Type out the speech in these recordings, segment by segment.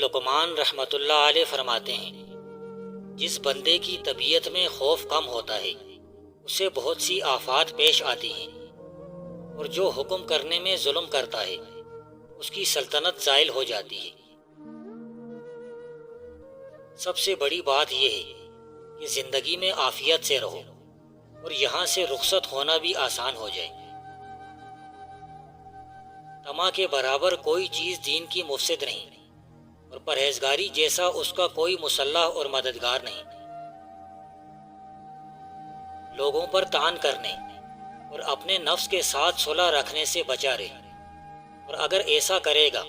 لقمان رحمۃ اللہ علیہ فرماتے ہیں، جس بندے کی طبیعت میں خوف کم ہوتا ہے اسے بہت سی آفات پیش آتی ہیں، اور جو حکم کرنے میں ظلم کرتا ہے اس کی سلطنت زائل ہو جاتی ہے۔ سب سے بڑی بات یہ ہے کہ زندگی میں عافیت سے رہو اور یہاں سے رخصت ہونا بھی آسان ہو جائے۔ طمع کے برابر کوئی چیز دین کی مفسد نہیں، اور پرہیزگاری جیسا اس کا کوئی مصلح اور مددگار نہیں۔ لوگوں پر طعن کرنے اور اپنے نفس کے ساتھ صلح رکھنے سے بچا رہے، اور اگر ایسا کرے گا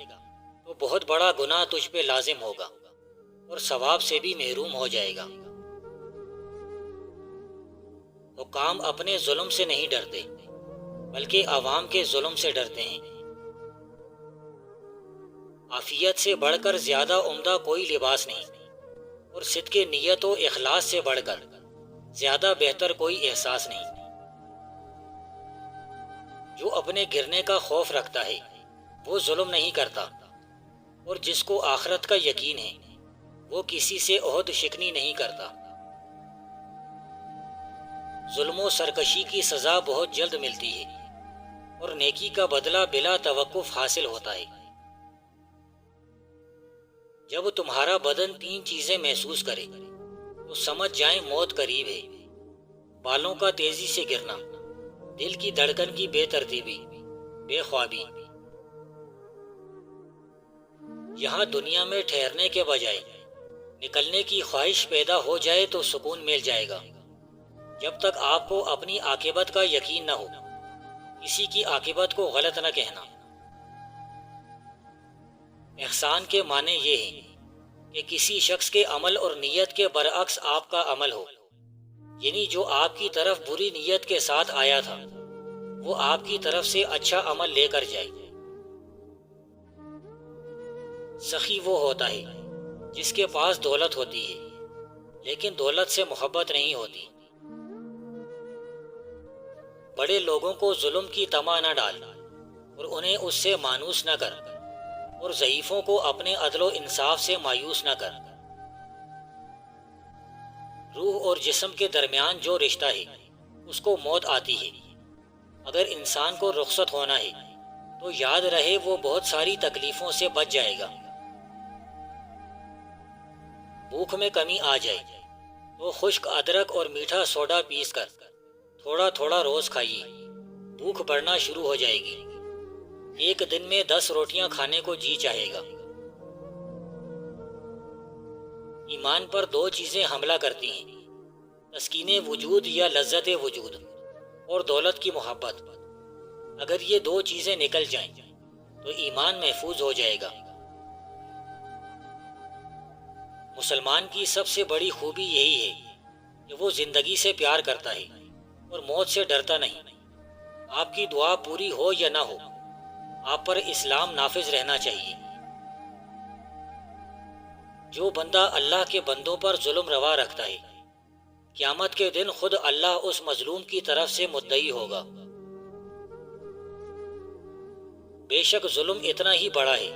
تو بہت بڑا گناہ تجھ پہ لازم ہوگا اور ثواب سے بھی محروم ہو جائے گا۔ حکام اپنے ظلم سے نہیں ڈرتے بلکہ عوام کے ظلم سے ڈرتے ہیں۔ عافیت سے بڑھ کر زیادہ عمدہ کوئی لباس نہیں، اور صدق نیت و اخلاص سے بڑھ کر زیادہ بہتر کوئی احساس نہیں۔ جو اپنے گرنے کا خوف رکھتا ہے وہ ظلم نہیں کرتا، اور جس کو آخرت کا یقین ہے وہ کسی سے عہد شکنی نہیں کرتا۔ ظلم و سرکشی کی سزا بہت جلد ملتی ہے، اور نیکی کا بدلہ بلا توقف حاصل ہوتا ہے۔ جب تمہارا بدن 3 چیزیں محسوس کرے تو سمجھ جائیں موت قریب ہے: بالوں کا تیزی سے گرنا، دل کی دھڑکن کی بے ترتیبی، بے خوابی۔ یہاں دنیا میں ٹھہرنے کے بجائے نکلنے کی خواہش پیدا ہو جائے تو سکون مل جائے گا۔ جب تک آپ کو اپنی عاقبت کا یقین نہ ہو، کسی کی عاقبت کو غلط نہ کہنا۔ احسان کے معنی یہ ہے کہ کسی شخص کے عمل اور نیت کے برعکس آپ کا عمل ہو، یعنی جو آپ کی طرف بری نیت کے ساتھ آیا تھا وہ آپ کی طرف سے اچھا عمل لے کر جائے۔ سخی وہ ہوتا ہے جس کے پاس دولت ہوتی ہے لیکن دولت سے محبت نہیں ہوتی۔ بڑے لوگوں کو ظلم کی طمع نہ ڈال اور انہیں اس سے مانوس نہ کر، اور ضعیفوں کو اپنے عدل و انصاف سے مایوس نہ کر۔ روح اور جسم کے درمیان جو رشتہ ہے اس کو موت آتی ہے۔ اگر انسان کو رخصت ہونا ہے تو یاد رہے وہ بہت ساری تکلیفوں سے بچ جائے گا۔ بھوک میں کمی آ جائے تو خشک ادرک اور میٹھا سوڈا پیس کر تھوڑا تھوڑا روز کھائیے، بھوک بڑھنا شروع ہو جائے گی۔ ایک دن میں 10 روٹیاں کھانے کو جی چاہے گا۔ ایمان پر 2 چیزیں حملہ کرتی ہیں: تسکین وجود یا لذت وجود، اور دولت کی محبت۔ اگر یہ 2 چیزیں نکل جائیں تو ایمان محفوظ ہو جائے گا۔ مسلمان کی سب سے بڑی خوبی یہی ہے کہ وہ زندگی سے پیار کرتا ہے اور موت سے ڈرتا نہیں۔ آپ کی دعا پوری ہو یا نہ ہو، آپ پر اسلام نافذ رہنا چاہیے۔ جو بندہ اللہ کے بندوں پر ظلم روا رکھتا ہے، قیامت کے دن خود اللہ اس مظلوم کی طرف سے مدعی ہوگا۔ بے شک ظلم اتنا ہی بڑا ہے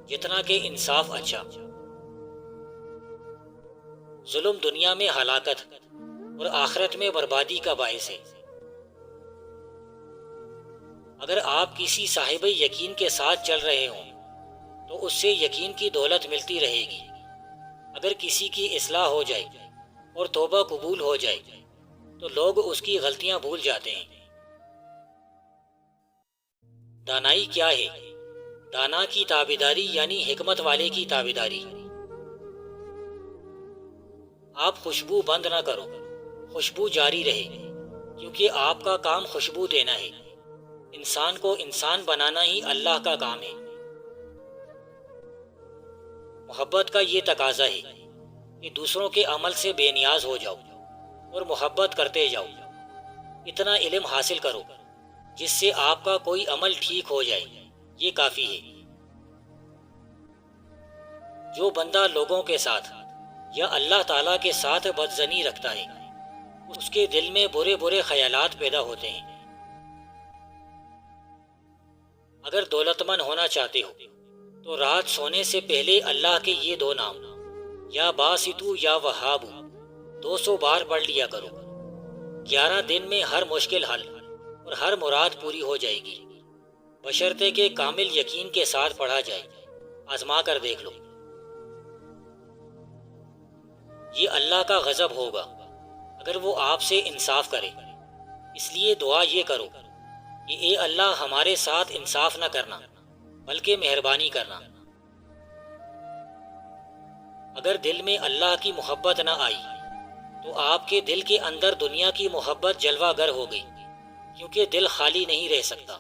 جتنا کہ انصاف اچھا۔ ظلم دنیا میں ہلاکت اور آخرت میں بربادی کا باعث ہے۔ اگر آپ کسی صاحب یقین کے ساتھ چل رہے ہوں تو اس سے یقین کی دولت ملتی رہے گی۔ اگر کسی کی اصلاح ہو جائے اور توبہ قبول ہو جائے تو لوگ اس کی غلطیاں بھول جاتے ہیں۔ دانائی کیا ہے؟ دانا کی تابعداری یعنی حکمت والے کی تابعداری۔ آپ خوشبو بند نہ کرو، خوشبو جاری رہے، کیونکہ آپ کا کام خوشبو دینا ہے۔ انسان کو انسان بنانا ہی اللہ کا کام ہے۔ محبت کا یہ تقاضا ہے کہ دوسروں کے عمل سے بے نیاز ہو جاؤ اور محبت کرتے جاؤ۔ اتنا علم حاصل کرو جس سے آپ کا کوئی عمل ٹھیک ہو جائے، یہ کافی ہے۔ جو بندہ لوگوں کے ساتھ یا اللہ تعالیٰ کے ساتھ بدظنی رکھتا ہے اس کے دل میں برے برے خیالات پیدا ہوتے ہیں۔ اگر دولت مند ہونا چاہتے ہو تو رات سونے سے پہلے اللہ کے یہ دو نام یا باسطو یا وہابو 200 بار پڑھ لیا کرو۔ 11 دن میں ہر مشکل حل اور ہر مراد پوری ہو جائے گی، بشرطے کہ کامل یقین کے ساتھ پڑھا جائے۔ آزما کر دیکھ لو۔ یہ اللہ کا غضب ہوگا اگر وہ آپ سے انصاف کرے، اس لیے دعا یہ کرو کہ اے اللہ ہمارے ساتھ انصاف نہ کرنا بلکہ مہربانی کرنا۔ اگر دل میں اللہ کی محبت نہ آئی تو آپ کے دل کے اندر دنیا کی محبت جلوہ گر ہو گئی، کیونکہ دل خالی نہیں رہ سکتا۔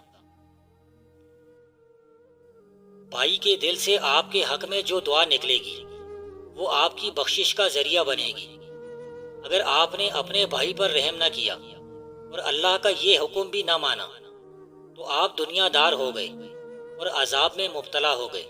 بھائی کے دل سے آپ کے حق میں جو دعا نکلے گی وہ آپ کی بخشش کا ذریعہ بنے گی۔ اگر آپ نے اپنے بھائی پر رحم نہ کیا اور اللہ کا یہ حکم بھی نہ مانا تو آپ دنیا دار ہو گئے اور عذاب میں مبتلا ہو گئے۔